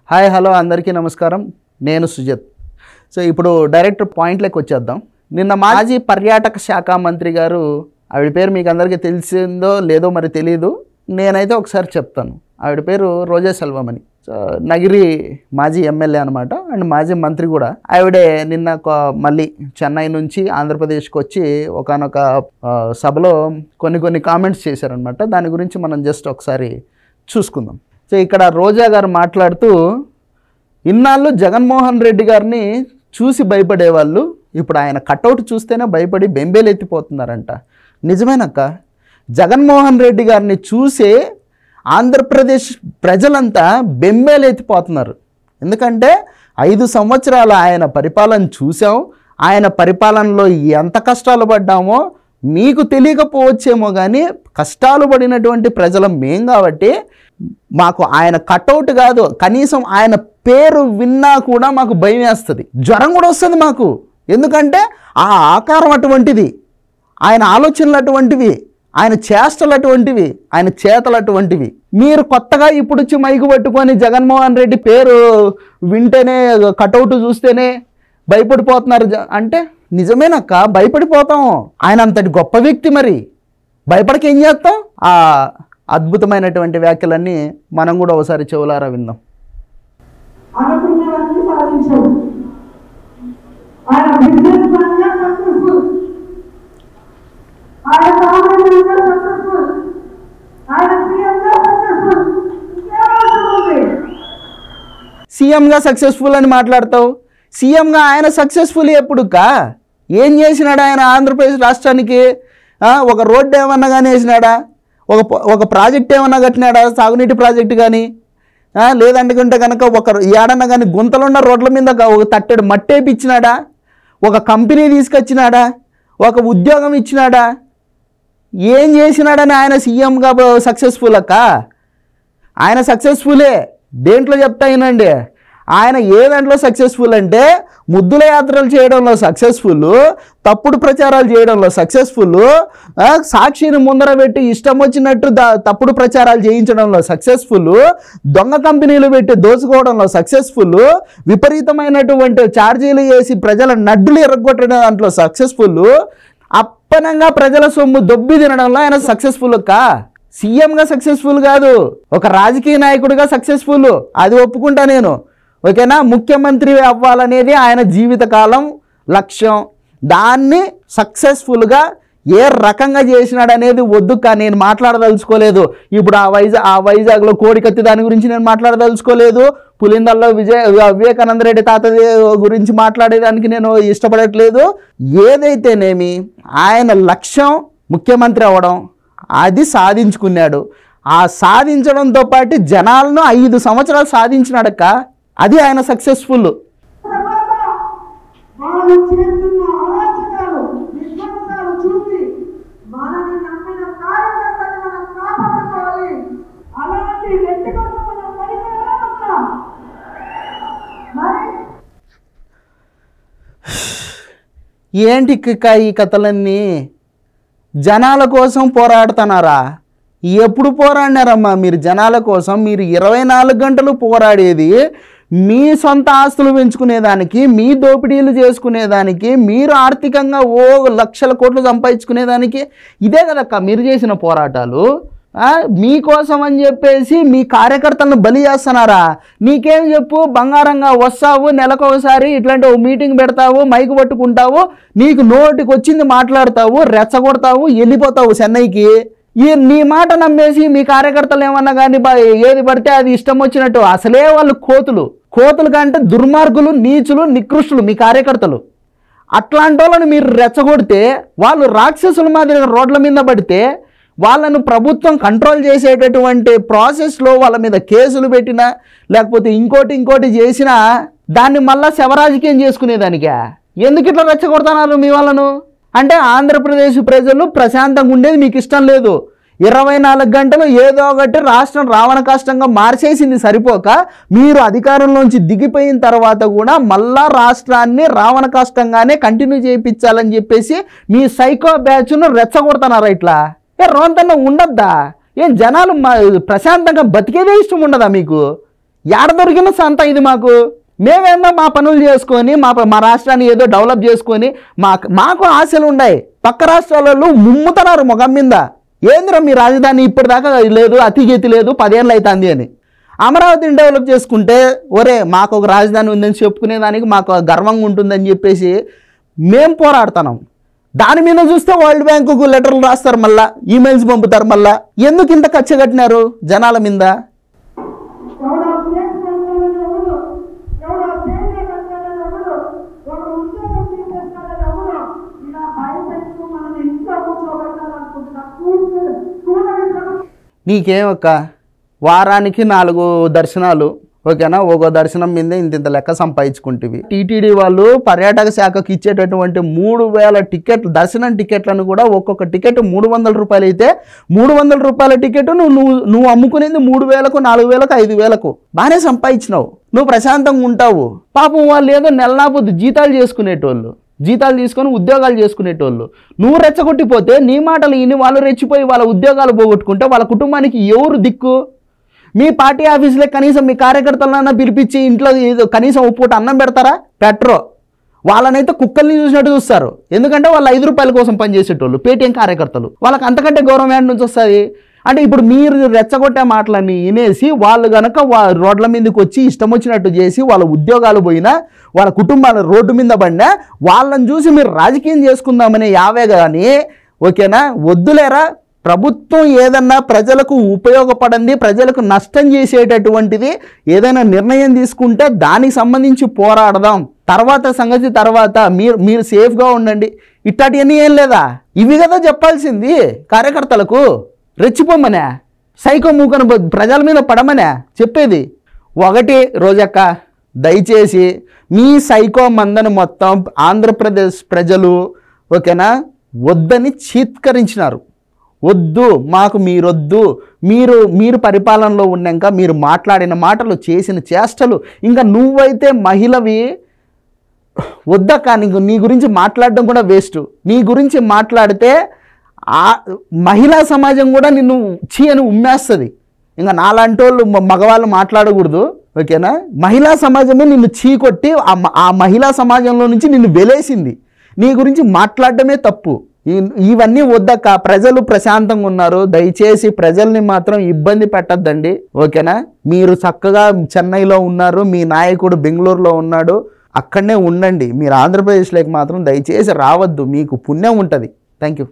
Hi hello అందరికీ నమస్కారం. నేను సుజిత్. సో ఇప్పుడు డైరెక్ట్ పాయింట్లోకి వచ్చేద్దాం. నిన్న మాజీ పర్యాటక శాఖ మంత్రి గారు, ఆవిడ పేరు మీకు అందరికీ తెలిసిందో లేదో మరి తెలియదు, నేనైతే ఒకసారి చెప్తాను. ఆవిడ పేరు రోజా సెల్వమణి. నగిరి మాజీ ఎమ్మెల్యే అనమాట, అండ్ మాజీ మంత్రి కూడా. ఆవిడే నిన్న మళ్ళీ చెన్నై నుంచి ఆంధ్రప్రదేశ్కి వచ్చి ఒకానొక సభలో కొన్ని కామెంట్స్ చేశారనమాట. దాని గురించి మనం జస్ట్ ఒకసారి చూసుకుందాం. సో ఇక్కడ రోజా గారు మాట్లాడుతూ, ఇన్నాళ్ళు జగన్మోహన్ రెడ్డి గారిని చూసి భయపడేవాళ్ళు ఇప్పుడు ఆయన కట్అవుట్ చూస్తేనే భయపడి బెంబేలెత్తిపోతున్నారంట. నిజమేనక్క, జగన్మోహన్ రెడ్డి గారిని చూసే ఆంధ్రప్రదేశ్ ప్రజలంతా బెంబేలెత్తిపోతున్నారు. ఎందుకంటే 5 సంవత్సరాల ఆయన పరిపాలన చూసాం. ఆయన పరిపాలనలో ఎంత కష్టాలు పడ్డామో మీకు తెలియకపోవచ్చేమో, కానీ కష్టాలు పడినటువంటి ప్రజలం మేం కాబట్టి మాకు ఆయన కట్అవుట్ కాదు, కనీసం ఆయన పేరు విన్నా కూడా మాకు భయం వేస్తుంది, జ్వరం కూడా వస్తుంది మాకు. ఎందుకంటే ఆ ఆకారం అటువంటిది, ఆయన ఆలోచనలు అటువంటివి, ఆయన చేష్టలు అటువంటివి, ఆయన చేతలు అటువంటివి. మీరు కొత్తగా ఇప్పుడు వచ్చి మైకు పట్టుకొని జగన్మోహన్ రెడ్డి పేరు వింటేనే, కట్అవుట్ చూస్తేనే భయపడిపోతున్నారు అంటే నిజమేనక్క, భయపడిపోతాం. ఆయన అంతటి గొప్ప వ్యక్తి, మరి భయపడక ఏం చేస్తాం? ఆ అద్భుతమైనటువంటి వ్యాఖ్యలన్నీ మనం కూడా ఒకసారి చెవులారా విందాం. సీఎంగా సక్సెస్ఫుల్ అని మాట్లాడతావు. సీఎంగా ఆయన సక్సెస్ఫుల్ ఎప్పుడుకా? ఏం చేసినాడు ఆయన ఆంధ్రప్రదేశ్ రాష్ట్రానికి? ఒక రోడ్డు ఏమన్నా కానీ వేసినాడా? ఒక ప్రాజెక్ట్ ఏమన్నా కట్టినాడా? సాగునీటి ప్రాజెక్టు కానీ, లేదంటే కనుక ఒక ఏడన్నా కానీ గుంతలున్న రోడ్ల మీద ఒక తట్టెడు మట్టేపిచ్చినాడా? ఒక కంపెనీ తీసుకొచ్చినాడా? ఒక ఉద్యోగం ఇచ్చినాడా? ఏం చేసినాడని ఆయన సీఎంగా సక్సెస్ఫుల్ అక్క? ఆయన సక్సెస్ఫుల్లే. దేంట్లో చెప్తాయినండి, ఆయన ఏ దాంట్లో సక్సెస్ఫుల్ అంటే ముద్దుల యాత్రలు చేయడంలో సక్సెస్ఫుల్, తప్పుడు ప్రచారాలు చేయడంలో సక్సెస్ఫుల్, సాక్షిని ముందర పెట్టి ఇష్టం వచ్చినట్టు తప్పుడు ప్రచారాలు చేయించడంలో సక్సెస్ఫుల్, దొంగ కంపెనీలు పెట్టి దోచుకోవడంలో సక్సెస్ఫుల్, విపరీతమైనటువంటి ఛార్జీలు వేసి ప్రజల నడ్డులు ఎరగొట్టడం దాంట్లో సక్సెస్ఫుల్, అప్పనంగా ప్రజల సొమ్ము దొబ్బి తినడంలో ఆయన సక్సెస్ఫుల్ కా? సీఎంగా సక్సెస్ఫుల్ కాదు, ఒక రాజకీయ నాయకుడిగా సక్సెస్ఫుల్, అది ఒప్పుకుంటా నేను. ఓకేనా? ముఖ్యమంత్రి అవ్వాలనేది ఆయన జీవితకాలం లక్ష్యం. దాన్ని సక్సెస్ఫుల్గా ఏ రకంగా చేసినాడు అనేది వద్దు, కానీ నేను మాట్లాడదలుచుకోలేదు. ఇప్పుడు ఆ వైజాగ్లో కోడికత్తి దాని గురించి నేను మాట్లాడదలుచుకోలేదు. పులిందల్లో వివేకానంద రెడ్డి తాత గురించి మాట్లాడేదానికి నేను ఇష్టపడట్లేదు. ఏదైతేనేమి ఆయన లక్ష్యం ముఖ్యమంత్రి అవ్వడం, అది సాధించుకున్నాడు. ఆ సాధించడంతో పాటు జనాలను 5 సంవత్సరాలు సాధించినాడక్క, అది ఆయన సక్సెస్ఫుల్. ఏంటి ఈ కథలన్నీ? జనాల కోసం పోరాడుతున్నారా? ఎప్పుడు పోరాడినారమ్మా మీరు జనాల కోసం? మీరు 24 గంటలు పోరాడేది మీ సొంత ఆస్తులు పెంచుకునేదానికి, మీ దోపిడీలు చేసుకునేదానికి, మీరు ఆర్థికంగా లక్షల కోట్లు సంపాదించుకునేదానికి. ఇదే కదక్క మీరు చేసిన పోరాటాలు. మీకోసం అని చెప్పేసి మీ కార్యకర్తలను బలి చేస్తున్నారా? నీకేం చెప్పు, బంగారంగా వస్తావు, నెలకొకసారి ఇట్లాంటి మీటింగ్ పెడతావు, మైకు పట్టుకుంటావు, నీకు నోటికి వచ్చింది మాట్లాడతావు, రెచ్చగొడతావు, వెళ్ళిపోతావు చెన్నైకి. నీ మాట నమ్మేసి మీ కార్యకర్తలు ఏమన్నా కానీ ఏది పడితే అది ఇష్టం వచ్చినట్టు. అసలే వాళ్ళు కోతులు కంటే దుర్మార్గులు, నీచులు, నికృష్టులు మీ కార్యకర్తలు. అట్లాంటి వాళ్ళని మీరు రెచ్చగొడితే, వాళ్ళు రాక్షసుల మాదిరిగా రోడ్ల మీద పడితే, వాళ్ళను ప్రభుత్వం కంట్రోల్ చేసేటటువంటి ప్రాసెస్లో వాళ్ళ మీద కేసులు పెట్టినా, లేకపోతే ఇంకోటి చేసినా, దాన్ని మళ్ళా శవరాజకీయం చేసుకునేదానికా? ఎందుకు ఇట్లా రెచ్చగొడుతున్నారు మీ వాళ్ళను? అంటే ఆంధ్రప్రదేశ్ ప్రజలు ప్రశాంతంగా ఉండేది మీకు ఇష్టం లేదు. 24 గంటలు ఏదో ఒకటి రాష్ట్రం రావణ కష్టంగా మార్చేసింది సరిపోక, మీరు అధికారంలోంచి దిగిపోయిన తర్వాత కూడా మళ్ళా రాష్ట్రాన్ని రావణ కష్టంగానే కంటిన్యూ చేయించాలని చెప్పేసి మీ సైకో బ్యాచ్ను రెచ్చగొడుతున్నారా? ఇట్లా రోంతన్న ఉండద్దా? ఏం జనాలు ప్రశాంతంగా బతికేదే ఇష్టం ఉండదా మీకు? ఏడ దొరికిన సంత ఇది మాకు? మేమేమో మా పనులు చేసుకొని మా రాష్ట్రాన్ని ఏదో డెవలప్ చేసుకొని మాకు ఆశలు ఉన్నాయి. పక్క రాష్ట్రాలలో ముమ్ముతున్నారు మొగం మీద. ఏందిరా మీ రాజధాని ఇప్పటిదాకా లేదు, అతిగతి లేదు, 10 ఏళ్ళు అవుతుంది అని. అమరావతిని డెవలప్ చేసుకుంటే ఒరే మాకు ఒక రాజధాని ఉందని చెప్పుకునేదానికి మాకు గర్వంగా ఉంటుందని చెప్పేసి మేము పోరాడుతున్నాం. దాని మీద చూస్తే వరల్డ్ బ్యాంకుకు లెటర్లు రాస్తారు, మళ్ళా ఈమెయిల్స్ పంపుతారు. మళ్ళా ఎందుకు ఇంత ఖర్చు కట్టినారు జనాల మీద? నీకేమక్క వారానికి 4 దర్శనాలు, ఓకేనా? ఒక్కో దర్శనం మీద ఇంత లెక్క సంపాదించుకుంటేవి. టీటీడీ వాళ్ళు పర్యాటక శాఖకి ఇచ్చేటటువంటి 3000 టికెట్లు, దర్శనం టికెట్లను కూడా ఒక్కొక్క టికెట్ 300 రూపాయలు అయితే 300 రూపాయల టికెట్ నువ్వు అమ్ముకునేది 3000కు, 4000కు, 5000కు. బాగానే సంపాదించినావు, నువ్వు ప్రశాంతంగా ఉంటావు. పాపం వాళ్ళు ఏదో నెలనాపొద్దు జీతాలు చేసుకునేటోళ్ళు, జీతాలు తీసుకొని ఉద్యోగాలు చేసుకునేటోళ్ళు. నువ్వు రెచ్చగొట్టిపోతే నీ మాటలు విని వాళ్ళు రెచ్చిపోయి వాళ్ళ ఉద్యోగాలు పోగొట్టుకుంటే వాళ్ళ కుటుంబానికి ఎవరు దిక్కు? మీ పార్టీ ఆఫీసులో కనీసం మీ కార్యకర్తలన్నా పిలిపించి ఇంట్లో కనీసం పూట అన్నం పెడతారా? పెట్టరు. వాళ్ళనైతే కుక్కల్ని చూసినట్టు చూస్తారు. ఎందుకంటే వాళ్ళు 5 రూపాయల కోసం పనిచేసేటోళ్ళు, పేటీఎం కార్యకర్తలు. వాళ్ళకి అంతకంటే గౌరవం ఏడు నుంచి వస్తుంది? అంటే ఇప్పుడు మీరు రెచ్చగొట్టే మాటలన్నీ వినేసి వాళ్ళు కనుక రోడ్ల మీదకి వచ్చి ఇష్టం వచ్చినట్టు చేసి వాళ్ళ ఉద్యోగాలు పోయినా, వాళ్ళ కుటుంబాలు రోడ్డు మీద పడినా వాళ్ళని చూసి మీరు రాజకీయం చేసుకుందామనే యావే కానీ, ఓకేనా? వద్దులేరా. ప్రభుత్వం ఏదన్నా ప్రజలకు ఉపయోగపడింది, ప్రజలకు నష్టం చేసేటటువంటిది ఏదైనా నిర్ణయం తీసుకుంటే దానికి సంబంధించి పోరాడదాం. తర్వాత సంగతి తర్వాత. మీరు సేఫ్గా ఉండండి. ఇట్లాంటివన్నీ ఏం లేదా? ఇవి కదా చెప్పాల్సింది కార్యకర్తలకు. రెచ్చిపోమనే, సైకో మూకను ప్రజల మీద పడమనే చెప్పేది. ఒకటి రోజక్క, దయచేసి మీ సైకో మందని మొత్తం ఆంధ్రప్రదేశ్ ప్రజలు, ఓకేనా, వద్దని చీత్కరించినారు. వద్దు, మాకు మీరొద్దు. మీరు పరిపాలనలో ఉన్నాక మీరు మాట్లాడిన మాటలు, చేసిన చేష్టలు, ఇంకా నువ్వైతే మహిళవి వద్దక్క. నీ గురించి మాట్లాడడం కూడా వేస్ట్. నీ గురించి మాట్లాడితే ఆ మహిళా సమాజం కూడా నిన్ను చీ అని ఉమ్మేస్తుంది. ఇంకా నాలాంటి వాళ్ళు మగవాళ్ళు మాట్లాడకూడదు, ఓకేనా? మహిళా సమాజమే నిన్ను చీ కొట్టి ఆ మహిళా సమాజంలో నుంచి నిన్ను వెలేసింది. నీ గురించి మాట్లాడడమే తప్పు. ఇవన్నీ వద్దక్క. ప్రజలు ప్రశాంతంగా ఉన్నారు. దయచేసి ప్రజల్ని మాత్రం ఇబ్బంది పెట్టద్దండి, ఓకేనా? మీరు చక్కగా చెన్నైలో ఉన్నారు, మీ నాయకుడు బెంగళూరులో ఉన్నాడు, అక్కడనే ఉండండి. మీరు ఆంధ్రప్రదేశ్లోకి మాత్రం దయచేసి రావద్దు. మీకు పుణ్యం ఉంటుంది. Thank you.